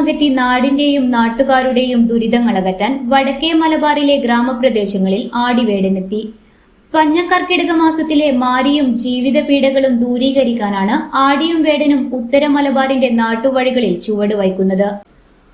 ദുരിതമകറ്റി നാടിന്റെയും നാട്ടുകാരുടെയും ദുരിതങ്ങളകറ്റാൻ വടക്കേ മലബാറിലെ ഗ്രാമപ്രദേശങ്ങളിൽ ആടിവേടനെത്തി. പഞ്ഞക്കർക്കിടക മാസത്തിലെ മാരിയും ജീവിത പീഡകളും ദൂരീകരിക്കാനാണ് ആടിയും വേടനും ഉത്തര മലബാറിന്റെ നാട്ടുവഴികളിൽ ചുവട് വയ്ക്കുന്നത്.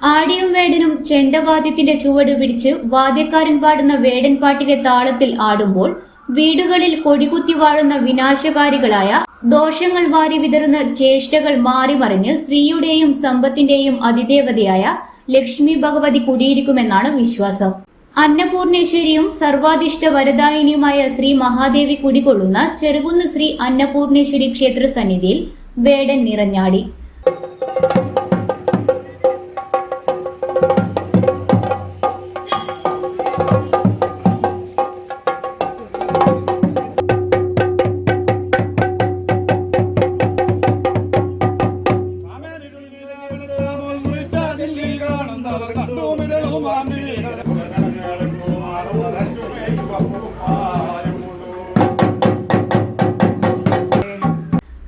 ആടിയും വേടനും ചെണ്ടവാദ്യത്തിന്റെ ചുവട് പിടിച്ച് വാദ്യക്കാരൻ പാടുന്ന വേടൻ പാട്ടിന്റെ താളത്തിൽ ആടുമ്പോൾ വീടുകളിൽ കൊടികുത്തി വാഴുന്ന വിനാശകാരികളായ ദോഷങ്ങൾ വാരി വിതറുന്ന ചേഷ്ടകൾ മാറിമറിഞ്ഞ് സ്ത്രീയുടെയും സമ്പത്തിന്റെയും അതിദേവതയായ ലക്ഷ്മി ഭഗവതി കുടിയിരിക്കുമെന്നാണ് വിശ്വാസം. അന്നപൂർണേശ്വരിയും സർവാധിഷ്ഠ വരദായിനിയുമായ ശ്രീ മഹാദേവി കുടികൊള്ളുന്ന ചെറുകുന്ന് ശ്രീ അന്നപൂർണേശ്വരി ക്ഷേത്ര സന്നിധിയിൽ വേടൻ നിറഞ്ഞാടി.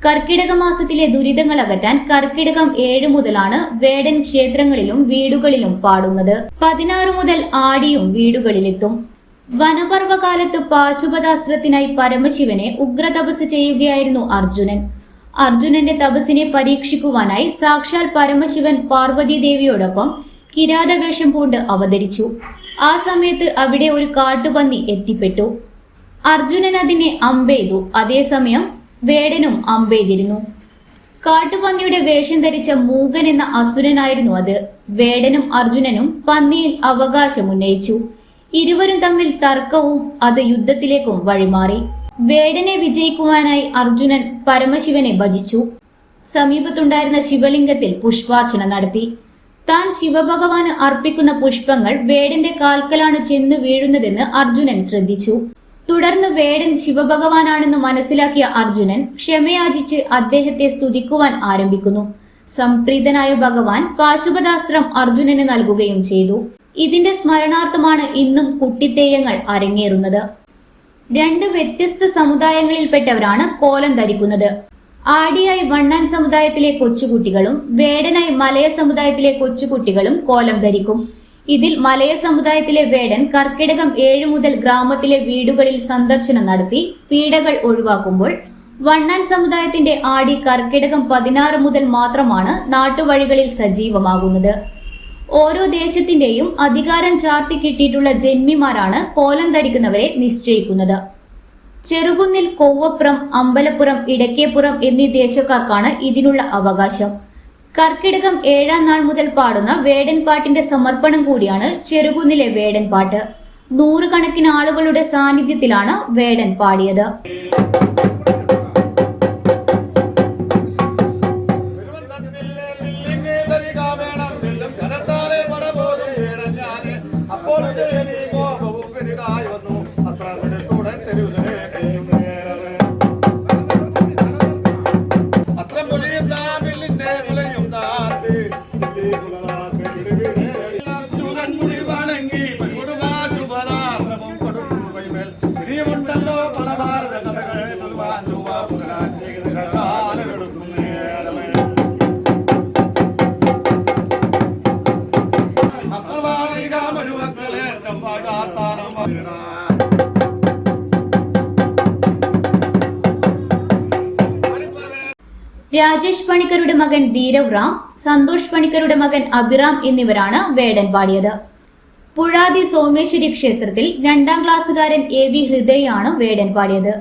കർക്കിടക മാസത്തിലെ ദുരിതങ്ങൾ അകറ്റാൻ കർക്കിടകം 7 മുതലാണ് വേടൻ ക്ഷേത്രങ്ങളിലും വീടുകളിലും പാടുന്നത്. 16 മുതൽ ആടിയും വീടുകളിലെത്തും. വനപർവകാലത്ത് പാശുപതാസ്ത്രത്തിനായി പരമശിവനെ ഉഗ്രതപസ് ചെയ്യുകയായിരുന്നു അർജുനൻ. അർജുനന്റെ തപസ്സിനെ പരീക്ഷിക്കുവാനായി സാക്ഷാൽ പരമശിവൻ പാർവതി ദേവിയോടൊപ്പം കിരാതവേഷം പൂണ്ട് അവതരിച്ചു. ആ സമയത്ത് അവിടെ ഒരു കാട്ടുപന്നി എത്തിപ്പെട്ടു. അർജുനൻ അതിനെ അമ്പെയ്തു. അതേസമയം വേടനും അമ്പെയ്തിരുന്നു. കാട്ടുപന്നിയുടെ വേഷം ധരിച്ച മൂകൻ എന്ന അസുരനായിരുന്നു അത്. വേടനും അർജുനനും പന്നിയിൽ അവകാശമുന്നയിച്ചു. ഇരുവരും തമ്മിൽ തർക്കവും അത് യുദ്ധത്തിലേക്കും വഴിമാറി. വേടനെ വിജയിക്കുവാനായി അർജുനൻ പരമശിവനെ ഭജിച്ചു. സമീപത്തുണ്ടായിരുന്ന ശിവലിംഗത്തിൽ പുഷ്പാർച്ചന നടത്തി. താൻ ശിവഭഗവാന് അർപ്പിക്കുന്ന പുഷ്പങ്ങൾ വേടന്റെ കാൽക്കലാണ് ചെന്ന് വീഴുന്നതെന്ന് അർജുനൻ ശ്രദ്ധിച്ചു. തുടർന്ന് വേടൻ ശിവഭഗവാനാണെന്ന് മനസ്സിലാക്കിയ അർജുനൻ ക്ഷമയാചിച്ച് അദ്ദേഹത്തെ സ്തുതിക്കുവാൻ ആരംഭിക്കുന്നു. സംപ്രീതനായ ഭഗവാൻ പാശുപതാസ്ത്രം അർജുനന് നൽകുകയും ചെയ്തു. ഇതിന്റെ സ്മരണാർത്ഥമാണ് ഇന്നും കുട്ടിത്തേയങ്ങൾ അരങ്ങേറുന്നത്. 2 വ്യത്യസ്ത സമുദായങ്ങളിൽപ്പെട്ടവരാണ് കോലം ധരിക്കുന്നത്. ആടിയായി വണ്ണാൻ സമുദായത്തിലെ കൊച്ചുകുട്ടികളും വേടനായി മലയ സമുദായത്തിലെ കൊച്ചുകുട്ടികളും കോലം ധരിക്കും. ഇതിൽ മലയ സമുദായത്തിലെ വേടൻ കർക്കിടകം 7 മുതൽ ഗ്രാമത്തിലെ വീടുകളിൽ സന്ദർശനം നടത്തി പീഡകൾ ഒഴിവാക്കുമ്പോൾ വണ്ണാൻ സമുദായത്തിന്റെ ആടി കർക്കിടകം 16 മുതൽ മാത്രമാണ് നാട്ടുവഴികളിൽ സജീവമാകുന്നത്. ഓരോ ദേശത്തിന്റെയും അധികാരം ചാർത്തി കിട്ടിയിട്ടുള്ള ജന്മിമാരാണ് കോലം ധരിക്കുന്നവരെ നിശ്ചയിക്കുന്നത്. ചെറുകുന്നിൽ കൊവ്വപ്പുറം, അമ്പലപ്പുറം, ഇടക്കേപ്പുറം എന്നീ ദേശക്കാർക്കാണ് ഇതിനുള്ള അവകാശം. കർക്കിടകം 7-ാം നാൾ മുതൽ പാടുന്ന വേടൻ പാട്ടിന്റെ സമർപ്പണം കൂടിയാണ് ചെറുകുന്നിലെ വേടൻ പാട്ട്. 100 കണക്കിന് ആളുകളുടെ സാന്നിധ്യത്തിലാണ് വേടൻ പാടിയത്. രാജേഷ് പണിക്കരുടെ മകൻ ധീരവ് റാം, സന്തോഷ് പണിക്കരുടെ മകൻ അഭിറാം എന്നിവരാണ് വേടൻ പാടിയത്. പുഴാതി സോമേശ്വരി ക്ഷേത്രത്തിൽ 2-ാം ക്ലാസ്സുകാരൻ AV ഹൃദയ് ആണ് വേടൻ പാടിയത്.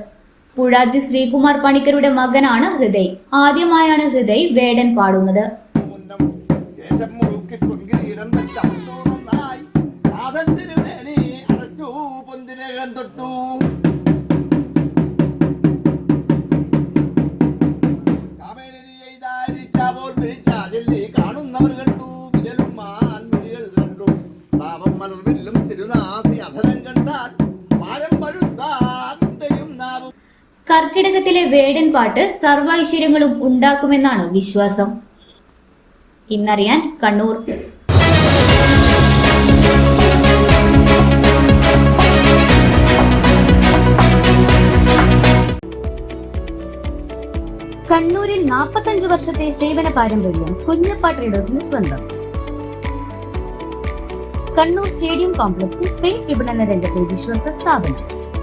പുഴാതി ശ്രീകുമാർ പണിക്കരുടെ മകനാണ് ഹൃദയ്. ആദ്യമായാണ് ഹൃദയ് വേടൻ പാടുന്നത്. കർക്കിടകത്തിലെ വേടൻ പാട്ട് സർവ്വ ഐശ്വര്യങ്ങളും ഉണ്ടാക്കുമെന്നാണ് വിശ്വാസം. ഇന്നറിയാൻ കണ്ണൂർ. കണ്ണൂരിൽ 45 വർഷത്തെ സേവന പാരമ്പര്യം കുഞ്ഞപ്പ ട്രേഡേഴ്സിന് സ്വന്തം. കണ്ണൂർ സ്റ്റേഡിയം കോംപ്ലക്സിൽ പെയിന്റ് വിപണന രംഗത്തെ വിശ്വസ്ത സ്ഥാപനം.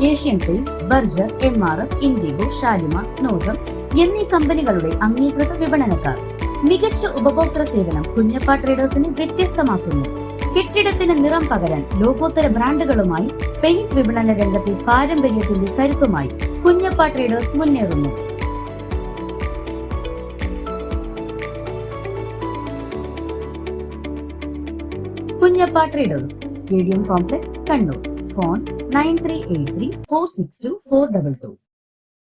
Asian Paints, Berger, MRF, Indigo, Shalimar, Snowcem എന്നീ കമ്പനികളുടെ അംഗീകൃത വിപണനക്കാർ. മികച്ച ഉപഭോക്തൃ സേവനം കുഞ്ഞപ്പ ട്രേഡേഴ്സിനെ വ്യത്യസ്തമാക്കുന്നു. കെട്ടിടത്തിന് നിറം പകരാൻ ലോകോത്തര ബ്രാൻഡുകളുമായി പെയിന്റ് വിപണന രംഗത്തെ പാരമ്പര്യത്തിന്റെ കരുത്തുമായി കുഞ്ഞപ്പ ട്രേഡേഴ്സ് മുന്നേറുന്നു. Kunjappa traders, stadium complex, Kannur. Phone 9383 462 422.